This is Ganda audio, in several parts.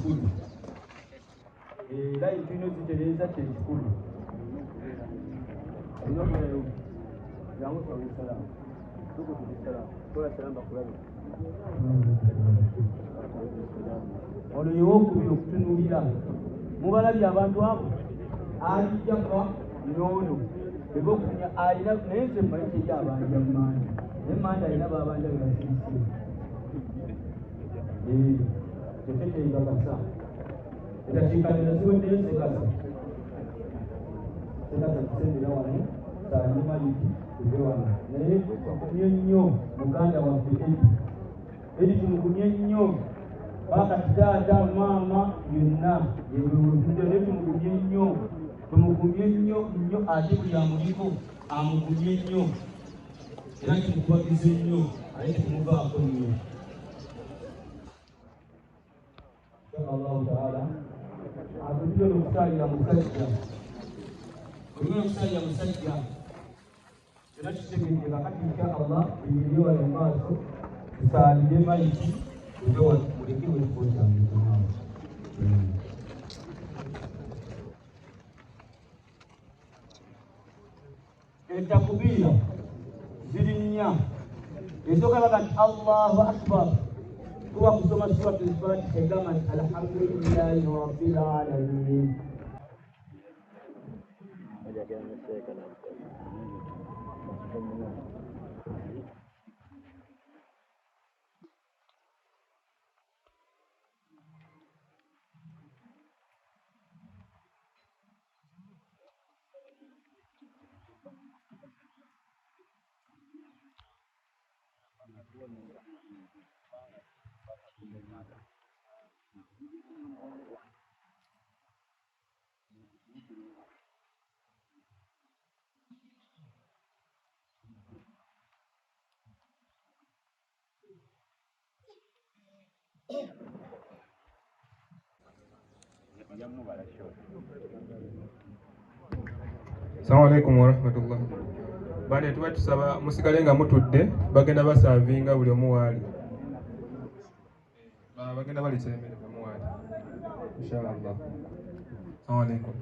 kikulu era ebintu zitereza kyekikulu olwo yewokubiri okutunulira mubalabye abantu abo alijjaka noono ebyokunya alina naye nze mmanyi teri abanja mmanja naye mmanja alina babanja bebasirise teteteibakasa etakiikanira ziweddeyo sekasa kusendera wano saalimayiti eve wano naye tumukumye nnyo muganda waffe eri tumukumye nnyo bakati taata maama yonna yewewutude naye tumukumye nnyo nnyo ate buli amuliko amukumye nnyo era tumukubagize nnyo aye tumuvaako nnyo Allahu Taala atujue okusaalira musajja olina okusaalira musajja era kitegedde kakati insha Allah ebiri wano maaso tusaalire mayiti mulekewo ekifo kyange kunawo entakubira ziri nnya esooka baga nti Allahu Akbar kuba kusoma suratul Fatiha egamba nti alhamdulillahi rabbil alamin Assalamu alaikum warahmatullah. Bane tuba tusaba musigale nga mutudde bagenda basavinga buli omu waali. Bagenda balisemere mu waali. Inshallah. Assalamu alaikum.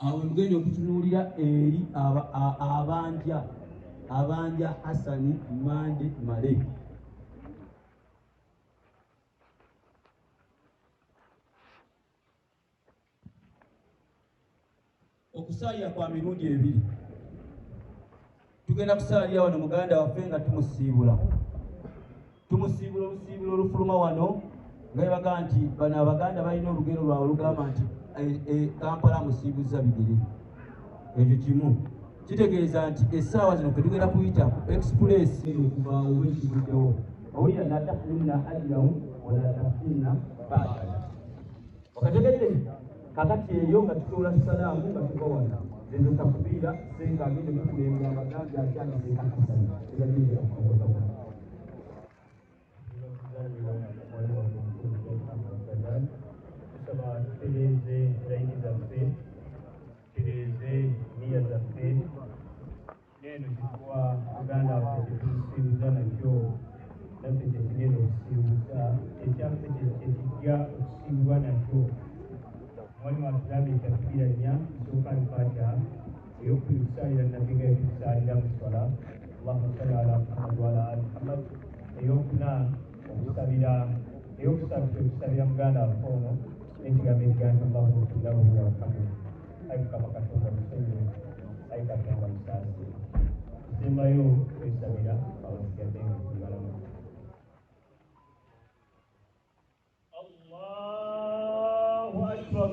awe mugenda okutunuulira eri abanja Hasani Mande Male okusaalira kwa mirundi ebiri tugenda kusaalira wano muganda waffe nga tumusiibula olusiibulo olufuluma wano nga baga nti bano abaganda balina olugero lwawe olugamba nti Kampala musiibuza bigere ekyo kimu kitegeeza nti essaawa zino ketugenda kuyita express okuvaawo wekibuddewo owulira la tahrimna ajrahu wala tahrimna ba'da okategedde kakati eyo nga tutola salaamu nga tuva wano ezo takubiira senga agende kukulembera abaganda akyandiseekakasana ezagenda okukoza Tereze laini zaffe, tereze nia zaffe, neno kikuwa Uganda waffe tusibuza nakyo naffe tekigenda okusibuza ekyaffe kijja okusiibwa nakyo. Mwalimu atugambye ekyakugira nsooka alifatiha ey'okutusaalira nabbi nga etutusaalira mu swala Allahumma salli ala Muhammad wa ala ali Muhammad. Ey'okuna okusabira muganda waffe ono n'ekigambo ekigamba Allahu akbar warhamu. Ayi Mukama Katonda musonyiwe, ayi Katonda musaasire. Tusembayo kwesabira abasigadde nga tubalamu. Allahu akbar.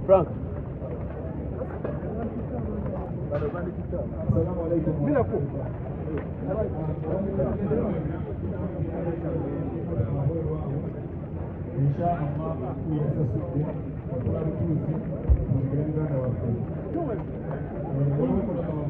Frank. Assalamu alaikum. Bila ku. Insha Allah kuweza siku kwa kutuzi mganga na watu. Kwa hiyo kuna kama